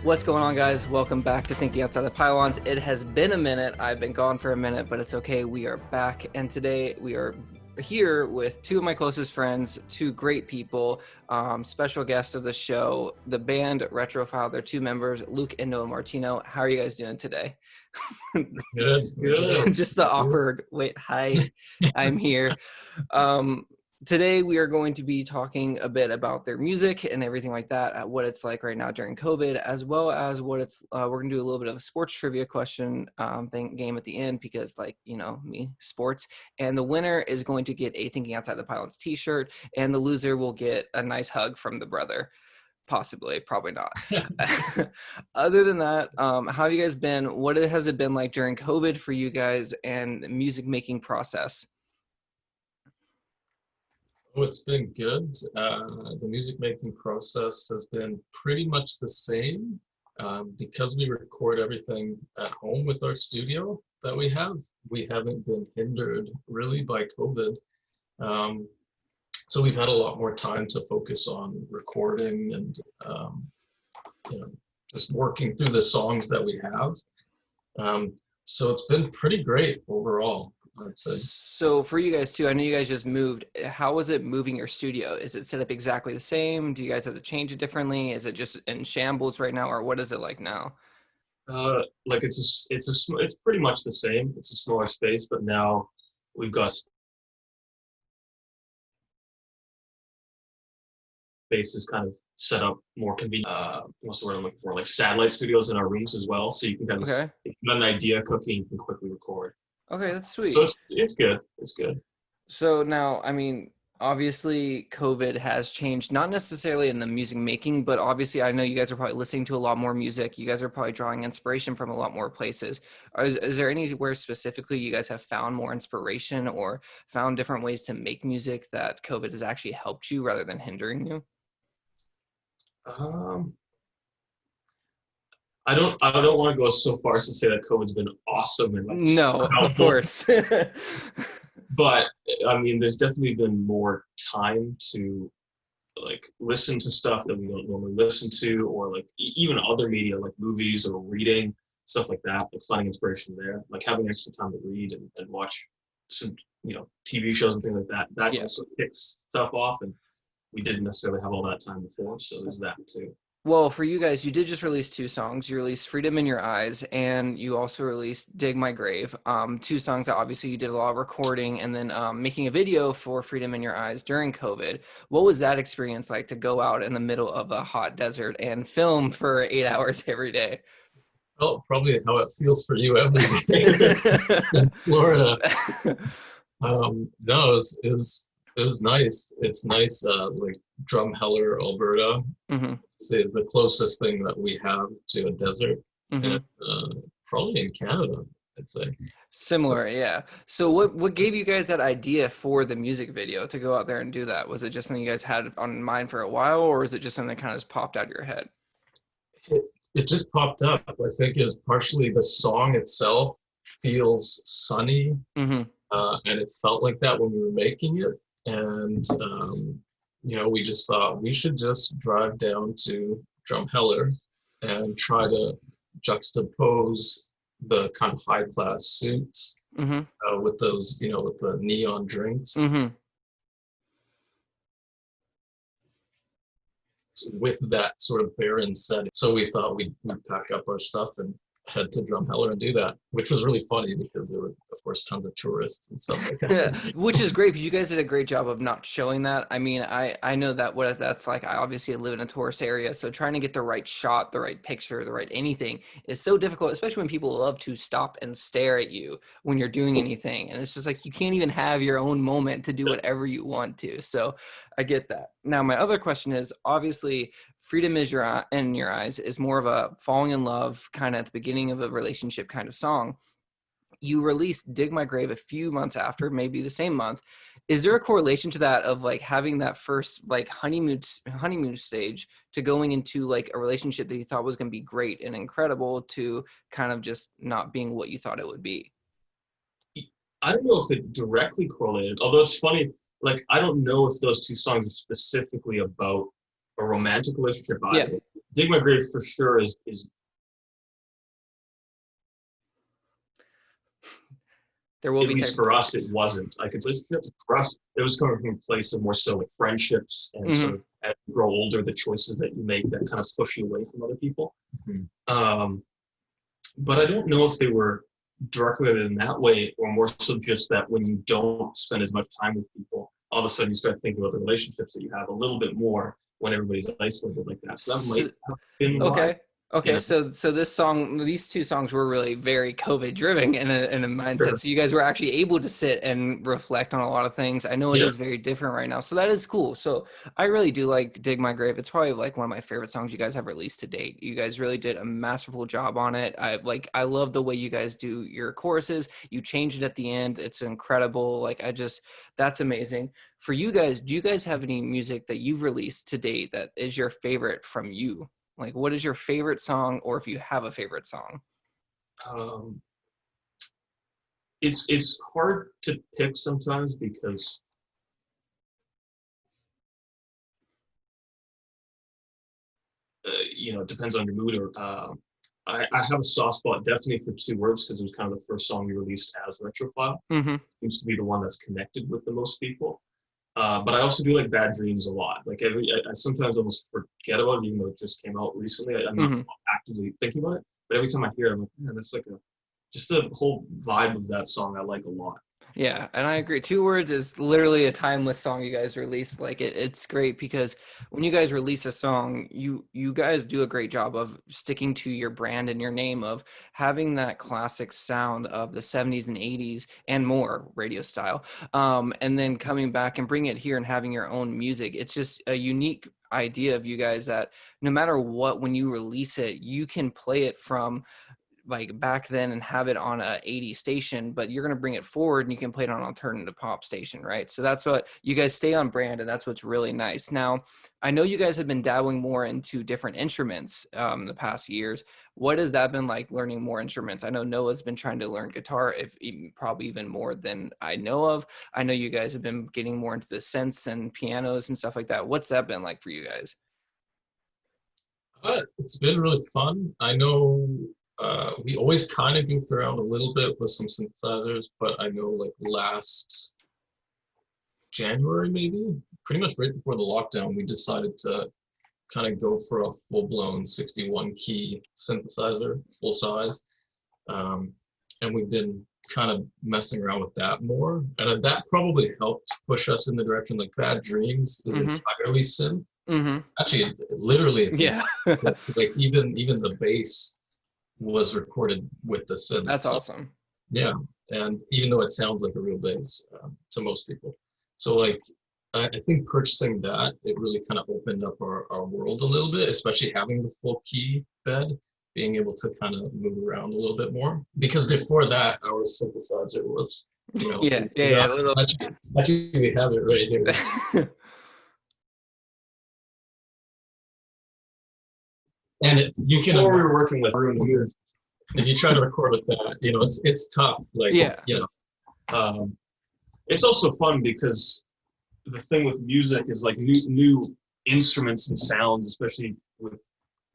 What's going on, guys? Welcome back to Thinking Outside the Pylons. It has been a minute. I've been gone for a minute, but it's okay. We are back, and today we are here with two of my closest friends, two great people, special guests of the show, the band Retrofile. Their two members, Luke and Noah Martino. How are you guys doing today? Good. Just the awkward, wait, hi, I'm here. Today we are going to be talking a bit about their music and everything like that, what it's like right now during COVID, as well as what it's, we're gonna do a little bit of a sports trivia question game at the end because, like, you know, me, sports. And the winner is going to get a Thinking Outside the Pylons t-shirt, and the loser will get a nice hug from the brother. Possibly, probably not. Other than that, how have you guys been? What has it been like during COVID for you guys and the music making process? Oh, it's been good. The music making process has been pretty much the same because we record everything at home with our studio that we have. We haven't been hindered really by COVID. So we've had a lot more time to focus on recording and just working through the songs that we have. So it's been pretty great overall, I'd say. So for you guys too, I know you guys just moved. How was it moving your studio? Is it set up exactly the same? Do you guys have to change it differently? Is it just in shambles right now, or what is it like now? Like it's pretty much the same. It's a smaller space, but now we've got spaces kind of set up more convenient. What's the word I'm looking for? Like satellite studios in our rooms as well, so you can kind of, Okay. if you got an idea cooking, you can quickly record. Okay, that's sweet. So it's good. It's good. So now, I mean, obviously COVID has changed, not necessarily in the music making, but obviously I know you guys are probably listening to a lot more music. You guys are probably drawing inspiration from a lot more places. Is there anywhere specifically you guys have found more inspiration or found different ways to make music that COVID has actually helped you rather than hindering you? I don't want to go so far as to say that COVID's been awesome and like No, of course. But I mean, there's definitely been more time to like listen to stuff that we don't normally listen to, or like even other media like movies or reading, stuff like that, like finding inspiration there, like having extra time to read and watch some, TV shows and things like that. That also kicks stuff off, and we didn't necessarily have all that time before, so there's that too. Well, for you guys, you did just release two songs. You released Freedom in Your Eyes, and you also released Dig My Grave. Two songs that obviously you did a lot of recording and then making a video for Freedom in Your Eyes during COVID. What was that experience like to go out in the middle of a hot desert and film for 8 hours every day? Well, probably how it feels for you every day in Florida. No, it was nice. It's nice, like Drumheller, Alberta. Mm-hmm. Is the closest thing that we have to a desert, Mm-hmm. and probably in Canada, I'd say. Similar, yeah. So what gave you guys that idea for the music video to go out there and do that? Was it just something you guys had on mind for a while, or is it just something that kind of just popped out of your head? It just popped up. I think it was partially the song itself feels sunny, Mm-hmm. and it felt like that when we were making it. And we just thought we should just drive down to Drumheller and try to juxtapose the kind of high class suits, Mm-hmm. with those, with the neon drinks, Mm-hmm. with that sort of barren setting. So we thought we'd pack up our stuff and head to Drumheller and do that, which was really funny because there were, of course, tons of tourists and stuff like that. Yeah, which is great because you guys did a great job of not showing that. I mean, I know that what that's like. I obviously live in a tourist area, so trying to get the right shot, the right picture, the right anything is so difficult, especially when people love to stop and stare at you when you're doing anything. And it's just like you can't even have your own moment to do whatever you want to. So I get that. Now, my other question is, obviously, Freedom is in your eyes is more of a falling in love kind of at the beginning of a relationship kind of song. You released Dig My Grave a few months after, maybe the same month. Is there a correlation to that of like having that first like honeymoon stage to going into like a relationship that you thought was going to be great and incredible to kind of just not being what you thought it would be? I don't know if it directly correlated, although it's funny, like I don't know if those two songs are specifically about a romantic relationship Yeah, either. Dig My Grave for sure is there will at be least for technical us it issues. wasn't. Like it's for us, it was coming from a place of more so like friendships and Hmm. sort of as you grow older, the choices that you make that kind of push you away from other people. Um, but I don't know if they were directly in that way or more so just that when you don't spend as much time with people, all of a sudden you start thinking about the relationships that you have a little bit more when everybody's isolated like that. So that might have been why. Okay. Okay. Yeah, So these two songs were really very COVID driven in a mindset. sure. So you guys were actually able to sit and reflect on a lot of things. I know it Yeah. is very different right now. So that is cool. So I really do like Dig My Grave. It's probably like one of my favorite songs you guys have released to date. You guys really did a masterful job on it. I love the way you guys do your choruses. You change it at the end. It's incredible. That's amazing. For you guys, do you guys have any music that you've released to date that is your favorite from you? Like, what is your favorite song, or if you have a favorite song? Um, it's hard to pick sometimes because it depends on your mood. Or I have a soft spot definitely for Two Words because it was kind of the first song we released as Retrofile. Mm-hmm. Seems to be the one that's connected with the most people. But I also do like Bad Dreams a lot. Like I sometimes almost forget about it, even though it just came out recently. I'm not Mm-hmm. actively thinking about it, but every time I hear it, I'm like, man, that's like just the whole vibe of that song I like a lot. Yeah, and I agree. Two Words is literally a timeless song you guys released. It's great because when you guys release a song, you guys do a great job of sticking to your brand and your name of having that classic sound of the 70s and 80s and more radio style. And then coming back and bringing it here and having your own music. It's just a unique idea of you guys that no matter what, when you release it, you can play it from like back then and have it on a 80 station, but you're going to bring it forward and you can play it on an alternative pop station, right? So that's what you guys stay on brand, and that's what's really nice. Now, I know you guys have been dabbling more into different instruments the past years. What has that been like, learning more instruments? I know Noah's been trying to learn guitar, if probably even more than I know of. I know you guys have been getting more into the synths and pianos and stuff like that. What's that been like for you guys? It's been really fun. I know we always kind of goofed around a little bit with some synthesizers, but I know like last January, maybe pretty much right before the lockdown, we decided to kind of go for a full-blown 61 key synthesizer, full size. Um, and we've been kind of messing around with that more. And that probably helped push us in the direction like Bad Dreams is Mm-hmm. entirely synth. Mm-hmm. Actually, literally, it's Yeah. like even the bass was recorded with the synth. That's So awesome. yeah, and even though it sounds like a real bass to most people, so like I think purchasing that it really kind of opened up our world a little bit, especially having the full key bed, being able to kind of move around a little bit more. Because before that, our synthesizer was, Yeah, yeah, you yeah. know, A little. actually we have it right here. And you can Before we were working with Room here, if you try to record with that, it's tough. Like, Yeah. um, it's also fun because the thing with music is like new instruments and sounds, especially with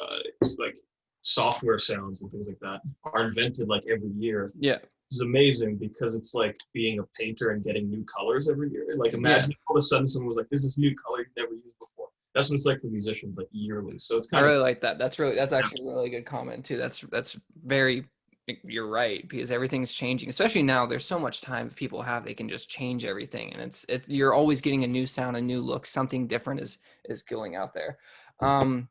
uh, like software sounds and things like that, are invented like every year. Yeah. It's amazing because it's like being a painter and getting new colors every year. Like Yeah. imagine all of a sudden someone was like, "This is new color you've never used before." That's what it's like for musicians, like yearly. So it's I kind of really like that. That's actually a really good comment too. That's very, you're right, because everything's changing, especially now. There's so much time people have, they can just change everything, and you're always getting a new sound, a new look, something different is going out there. Um,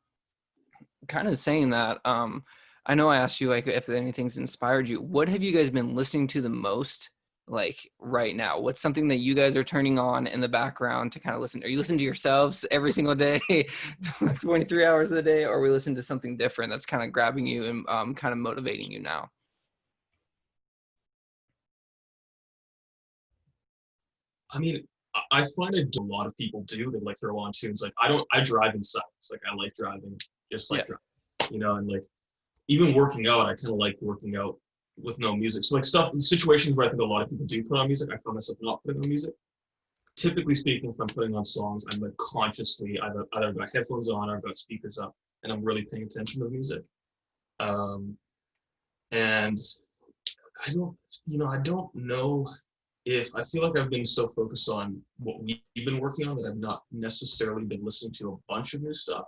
Kind of saying that, I know I asked you like if anything's inspired you. What have you guys been listening to the most like right now? What's something that you guys are turning on in the background to kind of listen? Are you listening to yourselves every single day, 23 hours of the day, or are we listening to something different that's kind of grabbing you and kind of motivating you now? I mean, I find a lot of people do. They like throw on tunes. Like I drive in silence. Like I like driving, just Yeah. like driving, and like even working out, I kind of like working out with no music. So like situations where I think a lot of people do put on music, I find myself not putting on music. Typically speaking, if I'm putting on songs, I'm like consciously either got headphones on or I've got speakers up, and I'm really paying attention to the music. And I don't know if I feel like I've been so focused on what we've been working on that I've not necessarily been listening to a bunch of new stuff.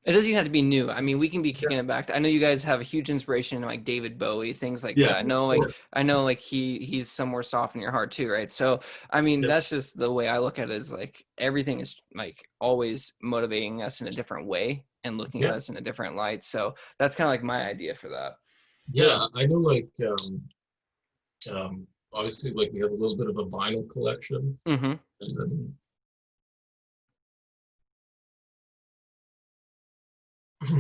It doesn't even have to be new. I mean, we can be Yeah, kicking it back. I know you guys have a huge inspiration in like David Bowie, things like yeah, that. sure. I know like he's somewhere soft in your heart too, right? So I mean, Yeah, that's just the way I look at it, is like everything is like always motivating us in a different way and looking at Yeah, us in a different light. So that's kind of like my idea for that. yeah. I know, like, obviously, like we have a little bit of a vinyl collection, Mm-hmm. and then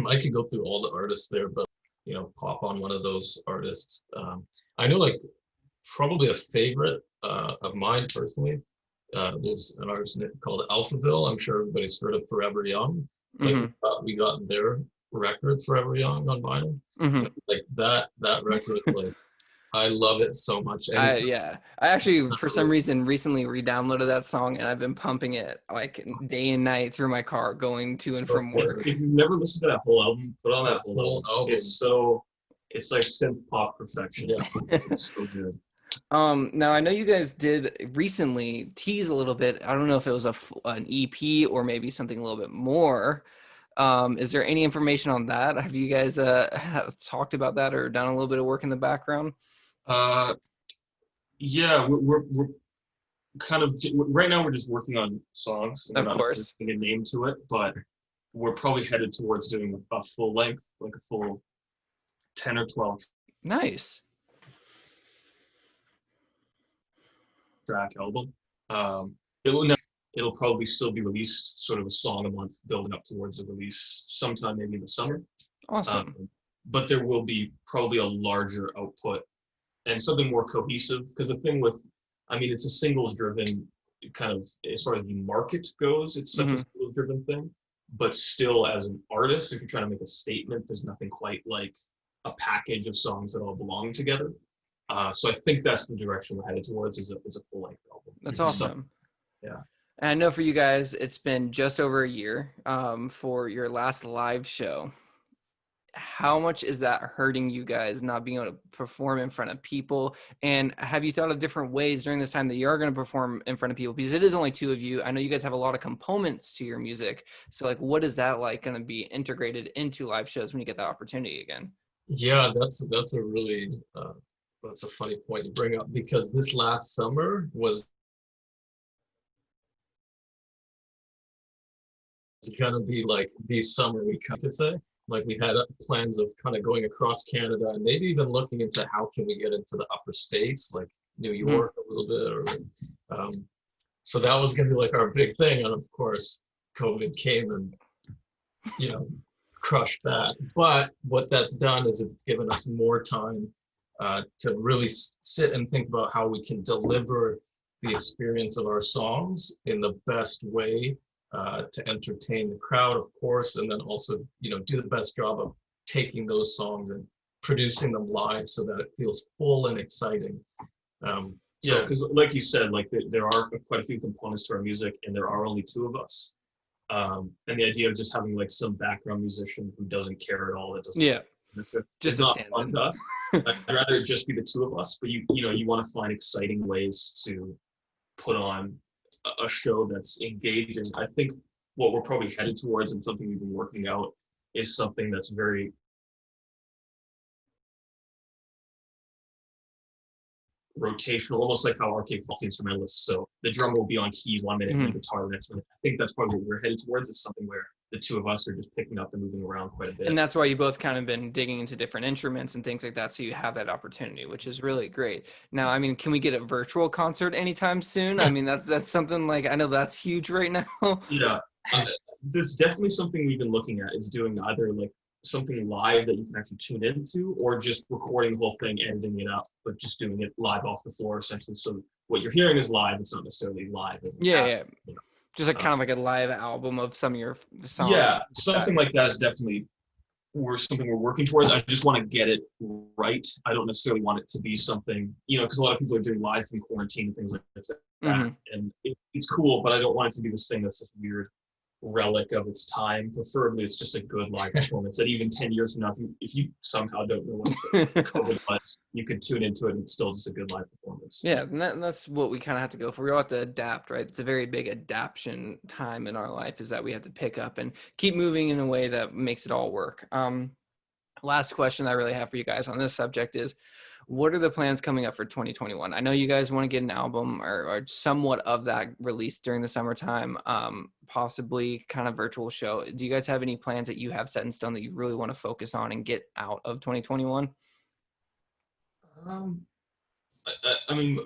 I could go through all the artists there, but pop on one of those artists. I know, like, probably a favorite of mine personally. There's an artist called Alphaville. I'm sure everybody's heard of Forever Young. Like Mm-hmm. we got their record Forever Young on vinyl. Mm-hmm. Like that record, like I love it so much. Anytime. I actually for some reason recently re-downloaded that song, and I've been pumping it like day and night through my car going to and from work. If you've never listened to that whole album, put on that whole album. album. It's like synth pop perfection. Yeah. It's so good. Now I know you guys did recently tease a little bit. I don't know if it was an EP or maybe something a little bit more. Is there any information on that? Have you guys have talked about that or done a little bit of work in the background? Uh, yeah, we're kind of right now we're just working on songs. And we're Of not course. putting a name to it, but we're probably headed towards doing a full length, like a full 10 or 12 Nice. track album. It'll probably still be released sort of a song a month, building up towards a release sometime maybe in the summer. Awesome. But there will be probably a larger output and something more cohesive. Because the thing with, I mean, it's a singles driven kind of, as far as the market goes, it's such a singles driven thing. But still, as an artist, if you're trying to make a statement, there's nothing quite like a package of songs that all belong together. So I think that's the direction we're headed towards, is a full length album. That's awesome. Yeah. And I know for you guys, it's been just over a year for your last live show. How much is that hurting you guys not being able to perform in front of people? And have you thought of different ways during this time that you are going to perform in front of people? Because it is only two of you. I know you guys have a lot of components to your music. So like, what is that like going to be integrated into live shows when you get that opportunity again? Yeah, that's a really that's a funny point you bring up, because this last summer was gonna be like the summer we could say. Like we had plans of kind of going across Canada and maybe even looking into how can we get into the upper states, like New York a little bit, or so that was gonna be like our big thing. And of course, COVID came and crushed that. But what that's done is it's given us more time to really sit and think about how we can deliver the experience of our songs in the best way to entertain the crowd, of course, and then also, do the best job of taking those songs and producing them live so that it feels full and exciting. Yeah, because like you said, like there are quite a few components to our music, and there are only two of us. And the idea of just having like some background musician who doesn't care at all, that doesn't Just not fun to us. I'd rather it just be the two of us, but you want to find exciting ways to put on a show that's engaging. I think what we're probably headed towards, and something we've been working out, is something that's very rotational, almost like how Arcade Fight's instrumentalists. So the drummer will be on keys one minute and the guitar the next minute. I think that's probably what we're headed towards, is something where the two of us are just picking up and moving around quite a bit. And that's why you both kind of been digging into different instruments and things like that, so you have that opportunity, which is really great. Now, I mean, can we get a virtual concert anytime soon? I mean, that's something like, I know that's huge right now. Yeah, there's definitely something we've been looking at, is doing either like something live that you can actually tune into, or just recording the whole thing, editing it up, but just doing it live off the floor essentially. So what you're hearing is live, it's not necessarily live. Yeah. You know. Just like kind of like a live album of some of your songs. Yeah, something like that is definitely something we're working towards. I just want to get it right. I don't necessarily want it to be something, because a lot of people are doing live from quarantine and things like that. And it's cool, but I don't want it to be this thing that's this weird relic of its time. Preferably, it's just a good live performance that even 10 years from now, if you somehow don't know what COVID was, you could tune into it and it's still just a good live performance. Yeah, and that's what we kind of have to go for. We all have to adapt, right? It's a very big adaptation time in our life, is that we have to pick up and keep moving in a way that makes it all work. Last question I really have for you guys on this subject is, what are the plans coming up for 2021? I know you guys want to get an album or somewhat of that released during the summertime, possibly kind of virtual show. Do you guys have any plans that you have set in stone that you really want to focus on and get out of 2021? I mean,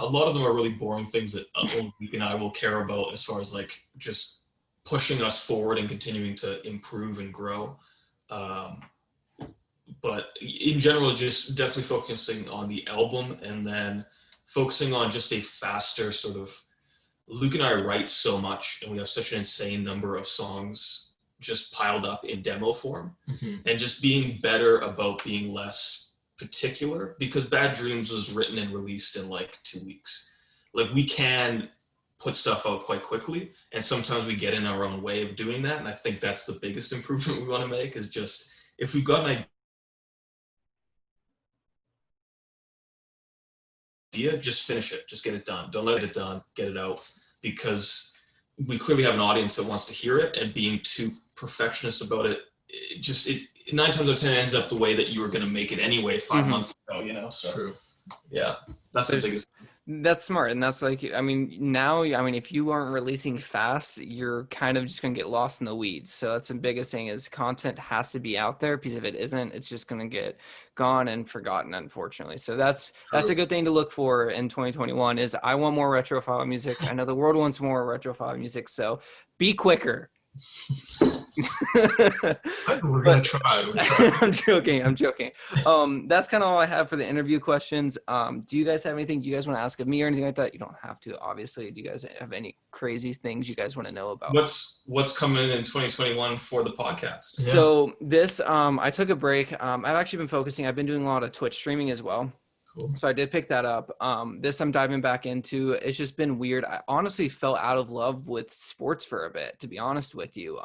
a lot of them are really boring things that only Luke and I will care about, as far as like just pushing us forward and continuing to improve and grow. But in general, just definitely focusing on the album, and then focusing on just a faster sort of, Luke and I write so much and we have such an insane number of songs just piled up in demo form, and just being better about being less particular, because Bad Dreams was written and released in like 2 weeks. Like, we can put stuff out quite quickly, and sometimes we get in our own way of doing that. And I think that's the biggest improvement we want to make, is just, if we've got an idea, just finish it, just get it done. Don't let it done, get it out, because we clearly have an audience that wants to hear it, and being too perfectionist about it, it 9 times out of 10 ends up the way that you were going to make it anyway 5 months ago, so. True. Yeah, That's the biggest. That's smart. And that's like, I mean, now, I mean, if you aren't releasing fast, you're kind of just going to get lost in the weeds. So that's the biggest thing, is content has to be out there, because if it isn't, it's just going to get gone and forgotten, unfortunately. So that's a good thing to look for in 2021, is I want more Retrofile music. I know the world wants more Retrofile music, so be quicker. We're gonna try. I'm joking. That's kind of all I have for the interview questions. Do you guys have anything you guys want to ask of me or anything like that? You don't have to, obviously. Do you guys have any crazy things you guys want to know about? What's coming in 2021 for the podcast? Yeah. So this, I took a break. I've actually been focusing. I've been doing a lot of Twitch streaming as well. Cool. So I did pick that up. This I'm diving back into. It's just been weird. I honestly fell out of love with sports for a bit, to be honest with you.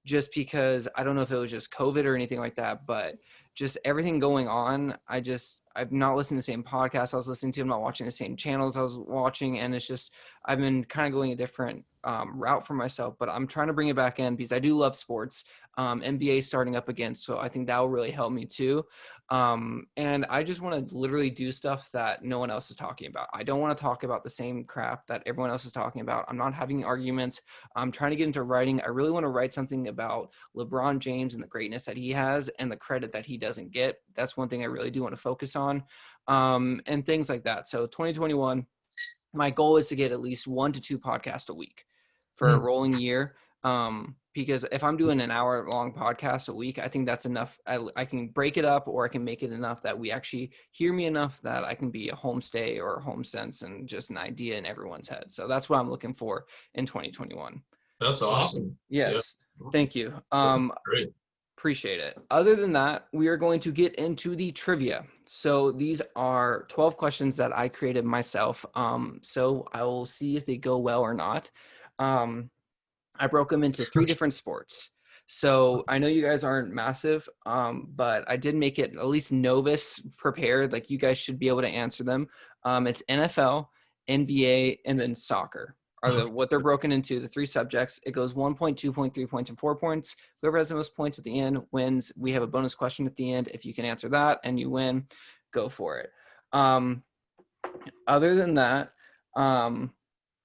Just because I don't know if it was just COVID or anything like that, but just everything going on. I've not listened to the same podcast I was listening to. I'm not watching the same channels I was watching. And it's just, I've been kind of going a different route for myself, but I'm trying to bring it back in because I do love sports. NBA starting up again. So I think that will really help me too. And I just want to literally do stuff that no one else is talking about. I don't want to talk about the same crap that everyone else is talking about. I'm not having arguments. I'm trying to get into writing. I really want to write something about LeBron James and the greatness that he has and the credit that he doesn't get. That's one thing I really do want to focus on, and things like that. So 2021, my goal is to get at least 1 to 2 podcasts a week for a rolling year. Because if I'm doing an hour-long podcast a week, I think that's enough. I can break it up, or I can make it enough that we actually hear me enough that I can be a homestay or a home sense and just an idea in everyone's head. So that's what I'm looking for in 2021. That's awesome. Yes. Yeah. Thank you. Great. Appreciate it. Other than that, we are going to get into the trivia. So these are 12 questions that I created myself. So I will see if they go well or not. I broke them into 3 different sports. So I know you guys aren't massive, but I did make it at least novice prepared. Like, you guys should be able to answer them. It's NFL, NBA, and then soccer are what they're broken into, the 3 subjects. It goes 1 point, 2 point, 3 points, and 4 points. Whoever has the most points at the end wins. We have a bonus question at the end. If you can answer that and you win, go for it. Other than that,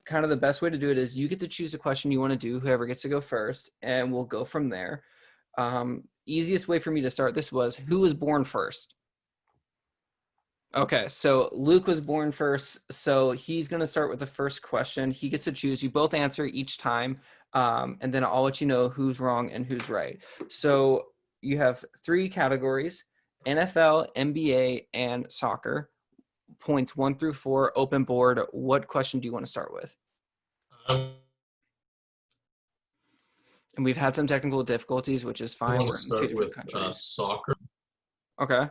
kind of the best way to do it is you get to choose a question you want to do, whoever gets to go first, and we'll go from there. Easiest way for me to start this was, who was born first? Okay, so Luke was born first, so he's going to start with the first question. He gets to choose. You both answer each time, and then I'll let you know who's wrong and who's right. So you have 3 categories: NFL, NBA, and soccer. Points 1 through 4, open board. What question do you want to start with? And we've had some technical difficulties, which is fine. I want We're to in 2 start different with countries. soccer. Okay.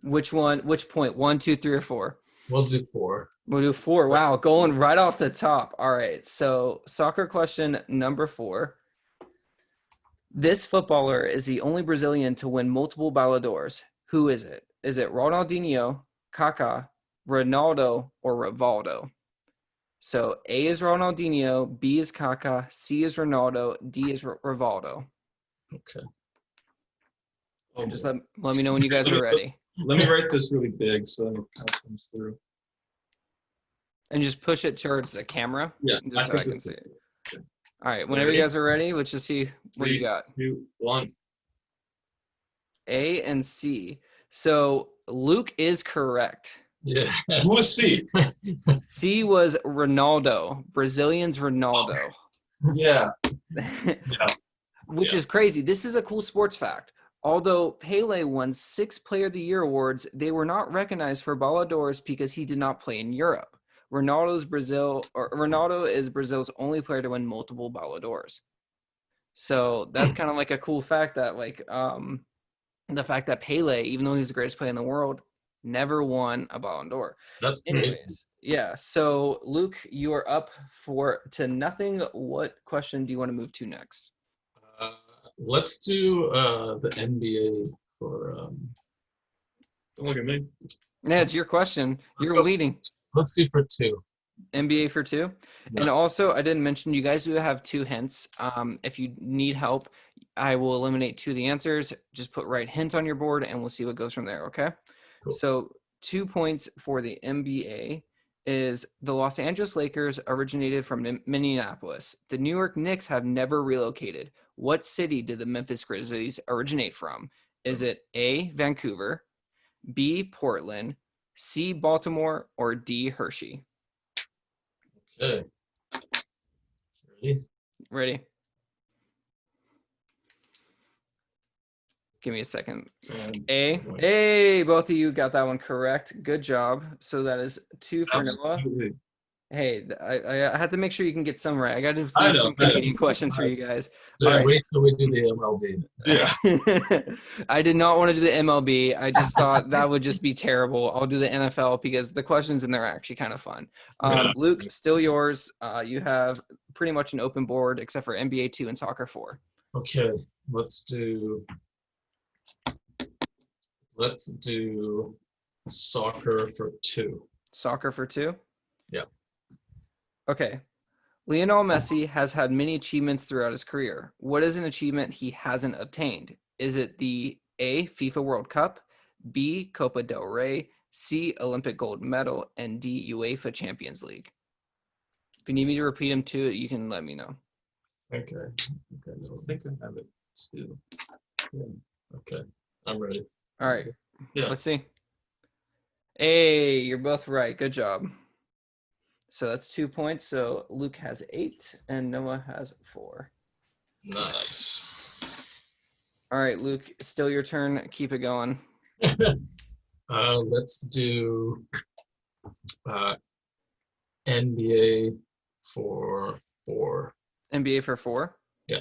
Which one? Which point? 1, 2, 3, or 4? We'll do 4. We'll do 4. Wow, going right off the top. All right. So soccer question number 4. This footballer is the only Brazilian to win multiple Ballon d'Ors. Who is it? Is it Ronaldinho, Kaká, Ronaldo, or Rivaldo? So A is Ronaldinho, B is Kaká, C is Ronaldo, D is Rivaldo. Okay. And just let me know when you guys are ready. Let me write this really big so it kind of comes through. And just push it towards the camera. Yeah, Just so I can see it. Okay. All right. Whenever you guys are ready, let's just see what you got. 3, 2, 1. A and C. So Luke is correct. Yeah. Who was C? C was Ronaldo, Brazilian's Ronaldo. Yeah. Which is crazy. This is a cool sports fact. Although Pele won 6 Player of the Year awards, they were not recognized for Ballon d'Ors because he did not play in Europe. Ronaldo is Brazil's only player to win multiple Ballon d'Ors. So that's kind of like a cool fact that the fact that Pele, even though he's the greatest player in the world, never won a Ballon d'Or. That's crazy. Anyways, yeah. So Luke, you are up 4-0. What question do you want to move to next? Let's do the NBA for. Don't look at me. Yeah, it's your question. You're leading. Let's do for 2. NBA for 2. Yeah. And also, I didn't mention, you guys do have 2 hints. If you need help, I will eliminate 2 of the answers. Just put right hint on your board, and we'll see what goes from there, okay? Cool. So 2 points for the NBA is the Los Angeles Lakers originated from Minneapolis. The New York Knicks have never relocated. What city did the Memphis Grizzlies originate from? Is it A, Vancouver, B, Portland, C, Baltimore, or D, Hershey? Okay. Ready? Ready? Give me a second. A, both of you got that one correct. Good job. So that is 2 for Noah. Hey, I had to make sure you can get some right. I got to do some Canadian questions for you guys. Just wait till we do the MLB. Yeah. I did not want to do the MLB. I just thought that would just be terrible. I'll do the NFL because the questions in there are actually kind of fun. Luke, still yours. You have pretty much an open board except for NBA 2 and soccer 4. Okay, let's do soccer for 2. Soccer for 2? Yeah. Okay. Lionel Messi has had many achievements throughout his career. What is an achievement he hasn't obtained? Is it the A, FIFA World Cup, B, Copa del Rey, C, Olympic gold medal, and D, UEFA Champions League? If you need me to repeat them too, you can let me know. Okay. I think I have it too. Yeah. Okay, I'm ready. All right. Yeah. Let's see. Hey, you're both right. Good job. So that's 2 points. So Luke has 8 and Noah has 4. Nice. All right, Luke, still your turn. Keep it going. Let's do NBA for 4. NBA for 4? Yeah.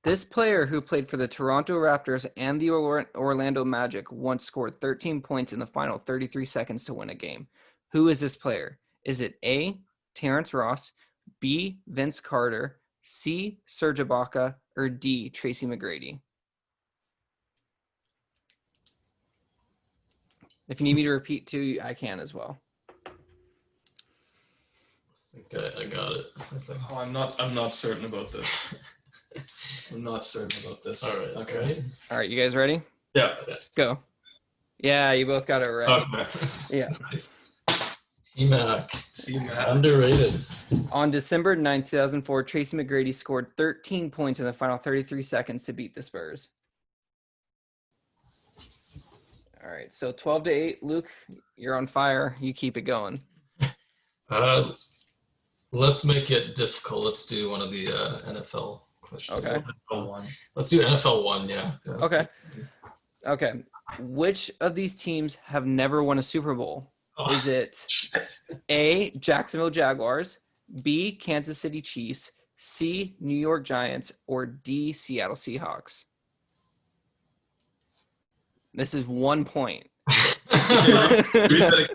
This player who played for the Toronto Raptors and the Orlando Magic once scored 13 points in the final 33 seconds to win a game. Who is this player? Is it A, Terrence Ross, B, Vince Carter, C, Serge Ibaka, or D, Tracy McGrady? If you need me to repeat too, I can as well. Okay, I got it. Oh, I'm not certain about this. I'm not certain about this. All right. Okay. All right, you guys ready? Yeah. Go. Yeah, you both got it right. Okay. Yeah. Nice. T-Mac. T-Mac. Underrated. On December 9th, 2004, Tracy McGrady scored 13 points in the final 33 seconds to beat the Spurs. All right, so 12-8. Luke, you're on fire. You keep it going. Let's make it difficult. Let's do one of the NFL questions. Okay. NFL one. Let's do NFL one, yeah. Okay. Okay. Which of these teams have never won a Super Bowl? Oh, Is it A, Jacksonville Jaguars, B, Kansas City Chiefs, C, New York Giants, or D, Seattle Seahawks? This is 1 point. Read that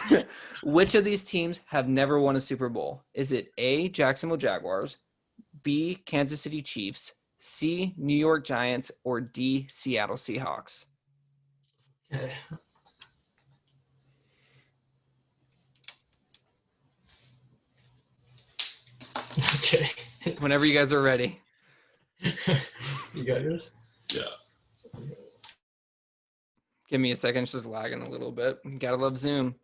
again. Which of these teams have never won a Super Bowl? Is it A, Jacksonville Jaguars, B, Kansas City Chiefs, C, New York Giants, or D, Seattle Seahawks? Okay. Okay. Whenever you guys are ready. You got yours? Yeah. Give me a second. It's just lagging a little bit. Gotta love Zoom.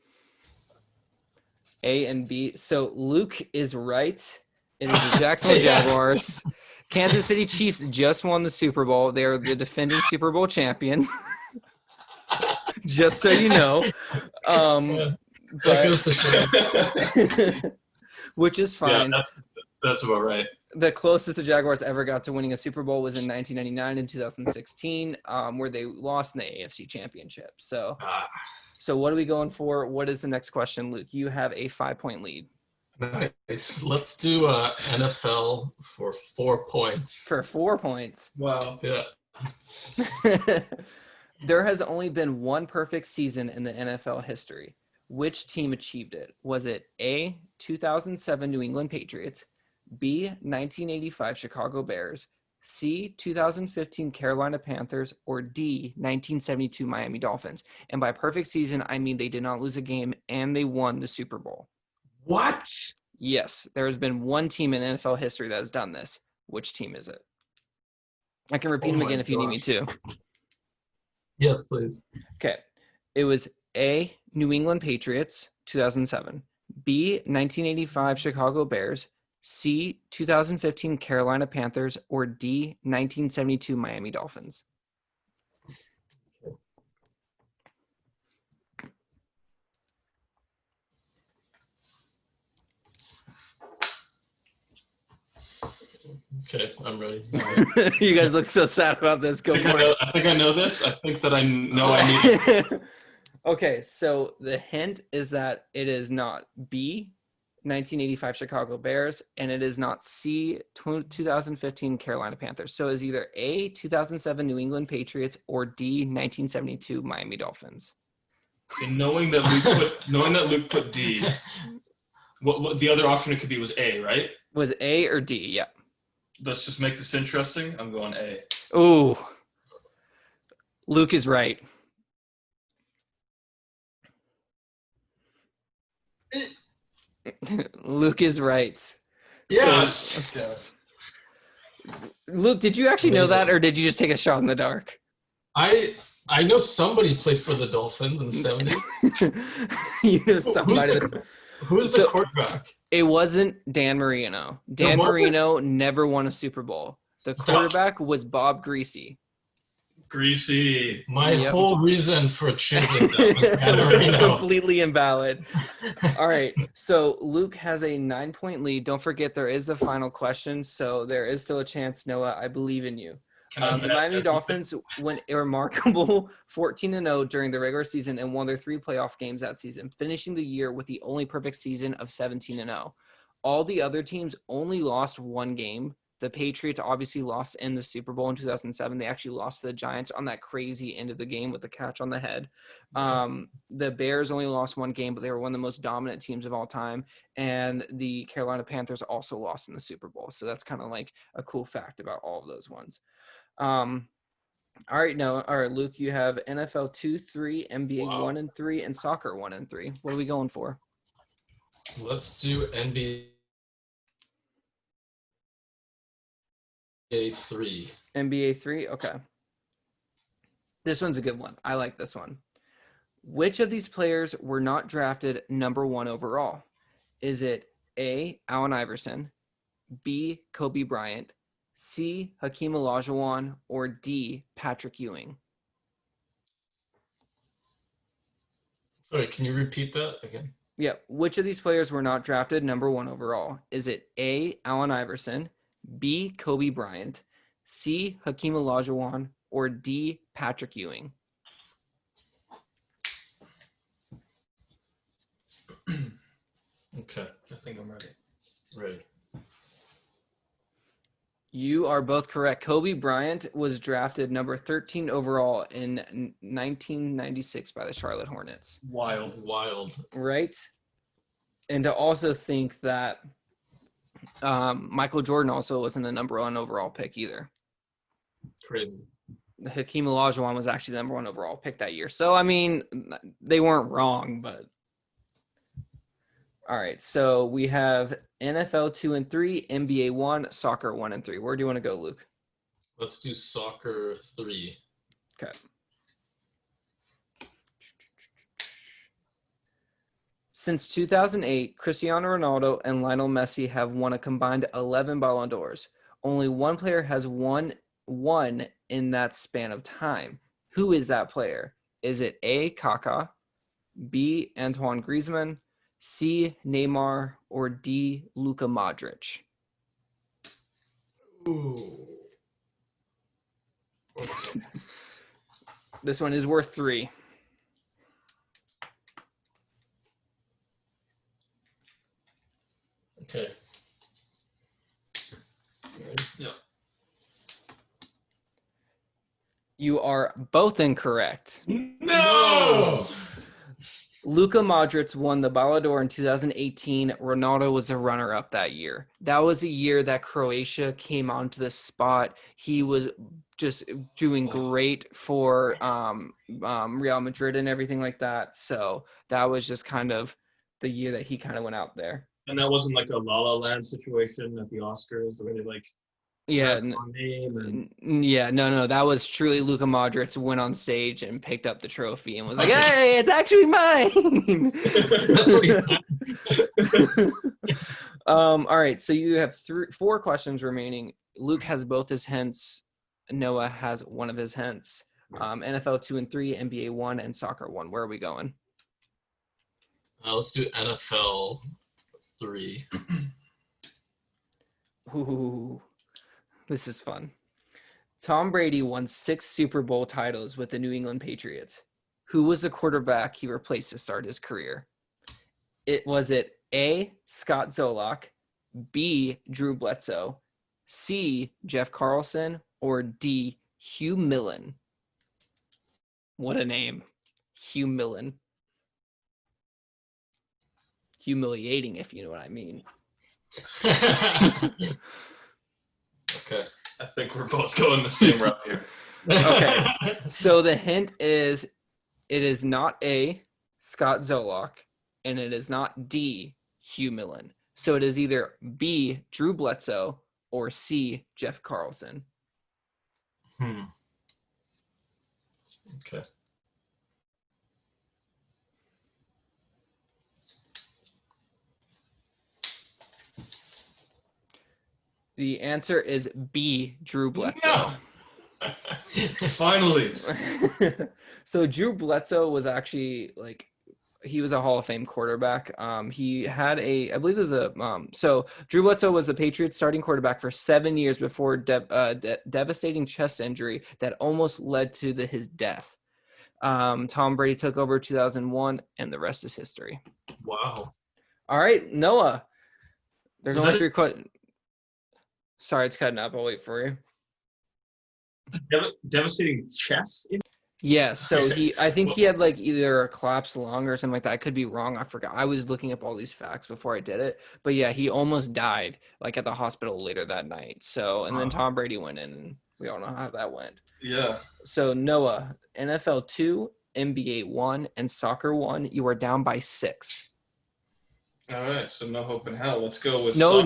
A and B. So Luke is right. It is the Jacksonville Yes. Jaguars. Kansas City Chiefs just won the Super Bowl. They're the defending Super Bowl champions. Just so you know. That goes to show. Which is fine. Yeah, that's about right. The closest the Jaguars ever got to winning a Super Bowl was in 1999 and 2016, where they lost in the AFC Championship. So what are we going for? What is the next question, Luke? You have a 5-point lead. Nice. Let's do NFL for 4 points. For 4 points. Wow. Yeah. There has only been one perfect season in the NFL history. Which team achieved it? Was it A, 2007 New England Patriots, B, 1985 Chicago Bears, C, 2015 Carolina Panthers, or D, 1972 Miami Dolphins? And by perfect season, I mean they did not lose a game and they won the Super Bowl. What? Yes, there has been one team in NFL history that has done this. Which team is it? I can repeat them my again if you need me gosh. to. Yes, please. Okay. It was A, New England Patriots, 2007. B, 1985 Chicago Bears. C, 2015 Carolina Panthers. Or D, 1972 Miami Dolphins. Okay, I'm ready. You guys look so sad about this. Go for it. I think I know this. I think that I know I need it. Okay, so the hint is that it is not B, 1985 Chicago Bears, and it is not C, 2015 Carolina Panthers. So it's either A, 2007 New England Patriots, or D, 1972 Miami Dolphins. And knowing that Luke put D, what the other option it could be was A, right? Was A or D? Yeah. Let's just make this interesting. I'm going A. Ooh. Luke is right. Luke is right. Yes. Luke, did you actually know that, or did you just take a shot in the dark? I know somebody played for the Dolphins in the 70s. You know somebody. Who's the quarterback? It wasn't Dan Marino. Dan Marino never won a Super Bowl. The quarterback was Bob Greasy. Greasy. My whole reason for choosing that was completely invalid. All right, so Luke has a 9-point lead. Don't forget there is the final question, so there is still a chance. Noah, I believe in you. The Miami Dolphins went a remarkable 14-0 during the regular season and won their 3 playoff games that season, finishing the year with the only perfect season of 17-0. All the other teams only lost 1 game. The Patriots obviously lost in the Super Bowl in 2007. They actually lost to the Giants on that crazy end of the game with the catch on the head. The Bears only lost 1 game, but they were one of the most dominant teams of all time. And the Carolina Panthers also lost in the Super Bowl. So that's kind of like a cool fact about all of those ones. All right, Luke, you have NFL 2-3, NBA 1-3, and soccer 1-3. What are we going for? Let's do NBA 3. NBA 3? Okay. This one's a good one. I like this one. Which of these players were not drafted number 1 overall? Is it A, Allen Iverson, B, Kobe Bryant, C, Hakeem Olajuwon, or D, Patrick Ewing? Sorry, can you repeat that again? Yep. Which of these players were not drafted number 1 overall? Is it A, Allen Iverson, B, Kobe Bryant, C, Hakeem Olajuwon, or D, Patrick Ewing? Okay, I think I'm ready. ready. You are both correct. Kobe Bryant was drafted number 13 overall in 1996 by the Charlotte Hornets. Wild. Right? And to also think that Michael Jordan also wasn't a number 1 overall pick either. Crazy. Hakeem Olajuwon was actually the number 1 overall pick that year. So, I mean, they weren't wrong, but. All right. So we have NFL 2 and 3, NBA 1, soccer 1 and 3. Where do you want to go, Luke? Let's do soccer 3. Okay. Since 2008, Cristiano Ronaldo and Lionel Messi have won a combined 11 Ballon d'Ors. Only one player has won one in that span of time. Who is that player? Is it A, Kaká, B, Antoine Griezmann, C, Neymar, or D, Luka Modric? Ooh. Okay. This one is worth 3. Okay. Ready? Yeah. You are both incorrect. No! Luka Modric won the Ballon d'Or in 2018. Ronaldo was a runner-up that year. That was a year that Croatia came onto the spot. He was just doing great for Real Madrid and everything like that. So that was just kind of the year that he kind of went out there. And that wasn't like a La La Land situation at the Oscars where they like Yeah, name no. That was truly Luka Modric went on stage and picked up the trophy and was like, "Hey, it's actually mine." That's what All right, so you have 4 questions remaining. Luke has both his hints. Noah has one of his hints. NFL 2 and 3, NBA 1, and soccer 1. Where are we going? Let's do NFL 3. Ooh, this is fun. Tom Brady won 6 Super Bowl titles with the New England Patriots. Who was the quarterback he replaced to start his career? Was it A, Scott Zolak, B, Drew Bledsoe, C, Jeff Carlson, or D, Hugh Millen? What a name. Hugh Millen. Humiliating, if you know what I mean. Okay. I think we're both going the same route here. Okay. So the hint is it is not A, Scott Zolak, and it is not D, Hugh Millen. So it is either B, Drew Bledsoe, or C, Jeff Carlson. Okay. The answer is B, Drew Bledsoe. No! Finally. So Drew Bledsoe was actually he was a Hall of Fame quarterback. He had I believe there's so Drew Bledsoe was a Patriots starting quarterback for 7 years before devastating chest injury that almost led to his death. Tom Brady took over 2001, and the rest is history. Wow. All right, Noah. There's Was only that 3 questions. Sorry, it's cutting up. I'll wait for you. Devastating chest. Yeah, so I think he had either a collapsed lung or something like that. I could be wrong. I forgot. I was looking up all these facts before I did it. But yeah, he almost died at the hospital later that night. So, and then Tom Brady went in, and we all know how that went. Yeah. So Noah, NFL 2, NBA 1, and soccer 1, you are down by 6. All right, so no hope in hell. Let's go with No,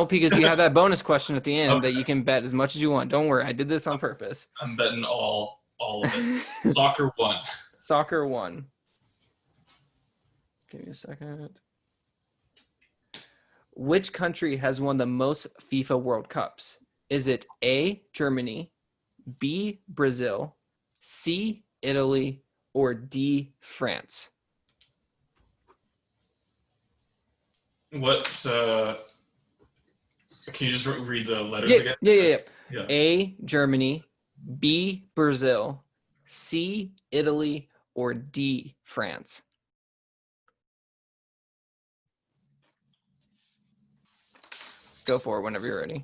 because you have that bonus question at the end that Okay. you can bet as much as you want. Don't worry, I did this on purpose. I'm betting all of it. Soccer 1. Soccer 1. Give me a second. Which country has won the most FIFA World Cups? Is it A, Germany, B, Brazil, C, Italy, or D, France? What? Can you just read the letters again? Yeah. Yeah. A, Germany, B, Brazil, C, Italy, or D, France? Go for it whenever you're ready.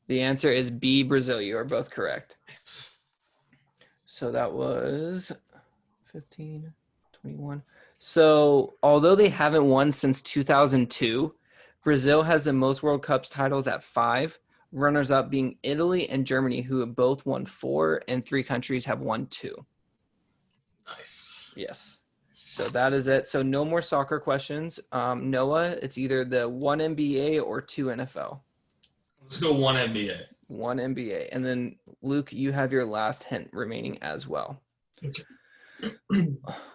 The answer is B, Brazil. You are both correct. So that was 15, 21. So although they haven't won since 2002, Brazil has the most World Cups titles at 5. Runners up being Italy and Germany, who have both won 4, and 3 countries have won 2. Nice. Yes. So that is it. So no more soccer questions. Noah, it's either the 1 NBA or 2 NFL. Let's go 1 NBA. 1 NBA. And then Luke, you have your last hint remaining as well. Okay.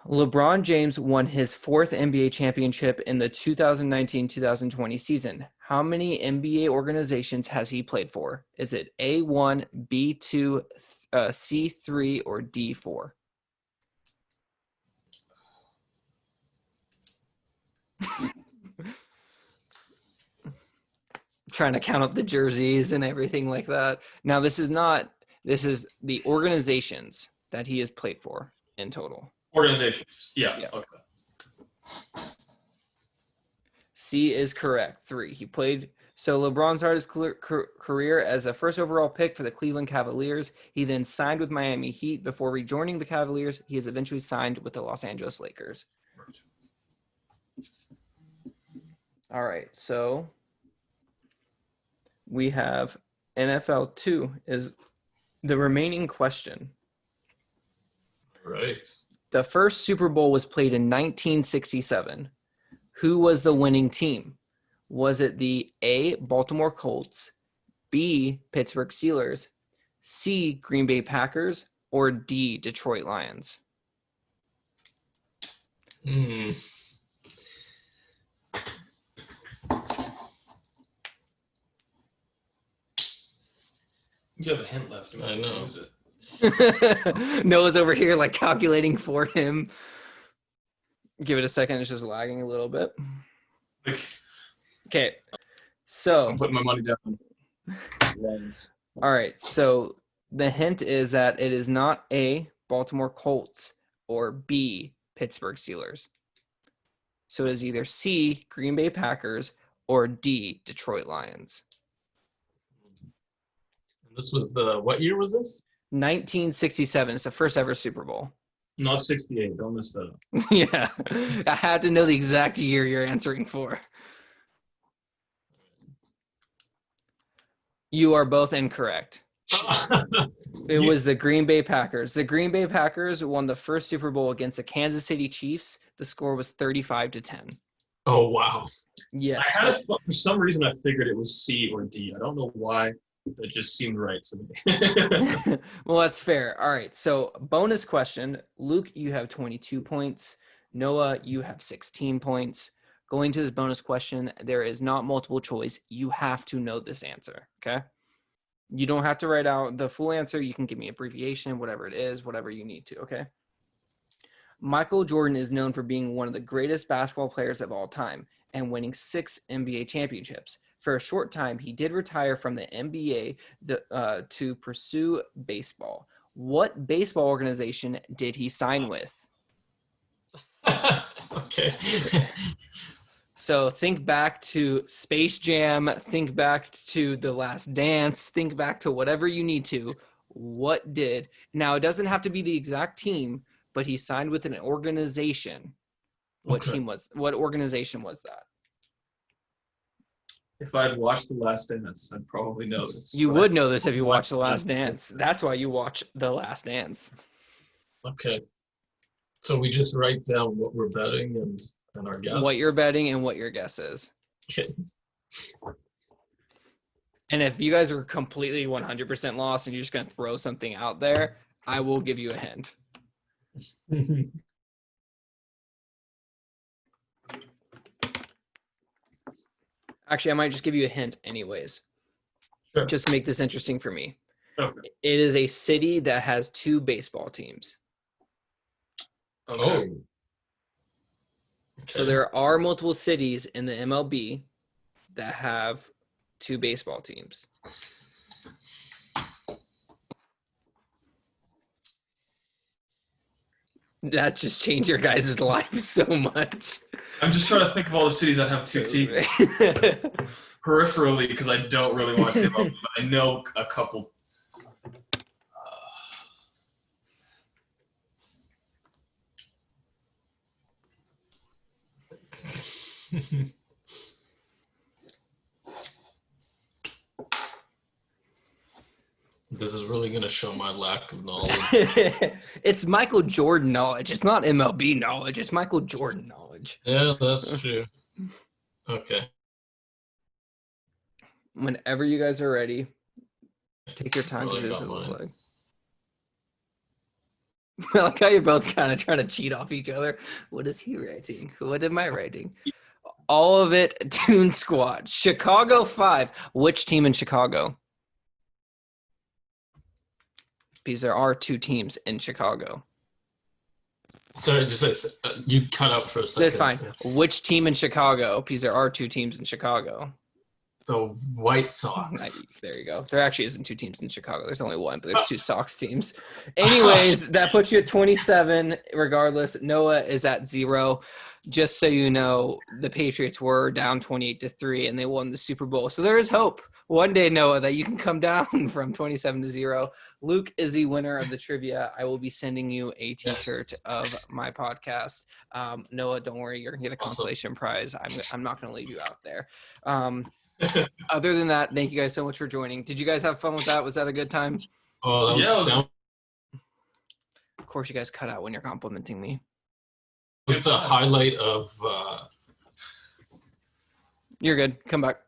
LeBron James won his 4th NBA championship in the 2019-2020 season. How many NBA organizations has he played for? Is it A1, B2, C3, or D4? Trying to count up the jerseys and everything like that. Now, this is the organizations that he has played for in total. Organizations. Yeah. Okay. C is correct. 3. He played. So LeBron started his career as a first overall pick for the Cleveland Cavaliers. He then signed with Miami Heat before rejoining the Cavaliers. He has eventually signed with the Los Angeles Lakers. All right. So we have NFL 2 is the remaining question. Right. The first Super Bowl was played in 1967. Who was the winning team? Was it the A, Baltimore Colts, B, Pittsburgh Steelers, C, Green Bay Packers, or D, Detroit Lions? You have a hint left. I know. Use it. Noah's over here like calculating for him. Give it a second. It's just lagging a little bit. Okay. So I'm putting my money down. All right. So the hint is that it is not A, Baltimore Colts, or B, Pittsburgh Steelers. So it is either C, Green Bay Packers, or D, Detroit Lions. This was what year was this? 1967. It's the first ever Super Bowl. Not 68. Don't mess that up. Yeah. I had to know the exact year you're answering for. You are both incorrect. It was the Green Bay Packers. The Green Bay Packers won the first Super Bowl against the Kansas City Chiefs. The score was 35-10. Oh, wow. Yes. For some reason, I figured it was C or D. I don't know why. It just seemed right to me. Well, that's fair. All right. So bonus question. Luke, you have 22 points. Noah, you have 16 points. Going to this bonus question, there is not multiple choice. You have to know this answer. Okay. You don't have to write out the full answer. You can give me abbreviation, whatever it is, whatever you need to. Okay. Michael Jordan is known for being one of the greatest basketball players of all time and winning 6 NBA championships. For a short time, he did retire from the NBA to pursue baseball. What baseball organization did he sign with? Okay. So think back to Space Jam, think back to The Last Dance, think back to whatever you need to. Now it doesn't have to be the exact team, but he signed with an organization. What organization was that? If I'd watched The Last Dance, I'd probably know this. You would know this if you watched The Last Dance. That's why you watch The Last Dance. Okay. So we just write down what we're betting and our guess. What you're betting and what your guess is. Okay. And if you guys are completely 100% lost and you're just going to throw something out there, I will give you a hint. Actually, I might just give you a hint anyways, Sure. just to make this interesting for me. Okay. It is a city that has 2 baseball teams. Okay. Oh. So Okay. there are multiple cities in the MLB that have 2 baseball teams. That just changed your guys' lives so much. I'm just trying to think of all the cities that have 2 teams peripherally because I don't really watch the MLB, but I know a couple. This is really going to show my lack of knowledge. It's Michael Jordan knowledge. It's not MLB knowledge. It's Michael Jordan knowledge. Yeah, that's true. Okay. Whenever you guys are ready, take your time. Really Because got it looks mine. like. I like how you're both kind of trying to cheat off each other. What is he writing? What am I writing? All of it, Toon Squad. Chicago 5. Which team in Chicago? Because there are 2 teams in Chicago. Sorry, just you cut out for a second. That's fine. So. Which team in Chicago? Because there are 2 teams in Chicago. The White Sox. There you go. There actually isn't 2 teams in Chicago. There's only 1, but there's 2 Sox teams. Anyways, that puts you at 27. Regardless, Noah is at 0. Just so you know, the Patriots were down 28-3, and they won the Super Bowl. So there is hope. One day, Noah, that you can come down from 27-0. Luke is the winner of the trivia. I will be sending you a T-shirt of my podcast. Noah, don't worry, you're gonna get a consolation prize. I'm not gonna leave you out there. Other than that, thank you guys so much for joining. Did you guys have fun with that? Was that a good time? Oh, that was Of course, you guys cut out when you're complimenting me. was the highlight of. You're good. Come back.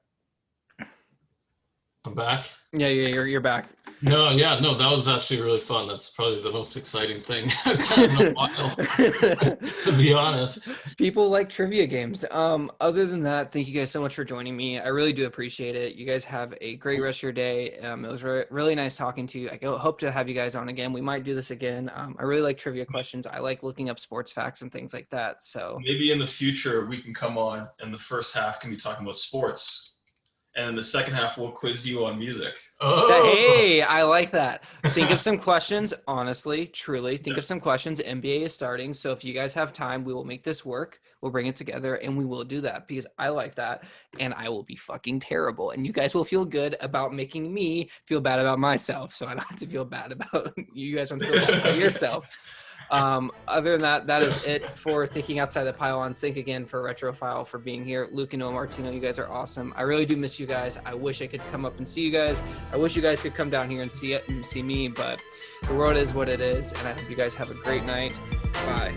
I'm back. Yeah, you're back. No, that was actually really fun. That's probably the most exciting thing I've done in a while, to be honest. People like trivia games. Other than that, thank you guys so much for joining me. I really do appreciate it. You guys have a great rest of your day. It was really nice talking to you. I hope to have you guys on again. We might do this again. I really like trivia questions. I like looking up sports facts and things like that. So Maybe in the future we can come on and the first half can be talking about sports. And in the second half, we'll quiz you on music. Oh. Hey, I like that. Think of some questions. Honestly, truly, think of some questions. NBA is starting. So if you guys have time, we will make this work. We'll bring it together and we will do that because I like that. And I will be fucking terrible. And you guys will feel good about making me feel bad about myself. So I don't have to feel bad about you guys. Don't feel bad about yourself. Other than that, that is it for Thinking Outside the Pylons. Thank again for Retrofile for being here. Luke and Noah Martino, you guys are awesome. I really do miss you guys. I wish I could come up and see you guys. I wish you guys could come down here and see it and see me, but the world is what it is, and I hope you guys have a great night. Bye.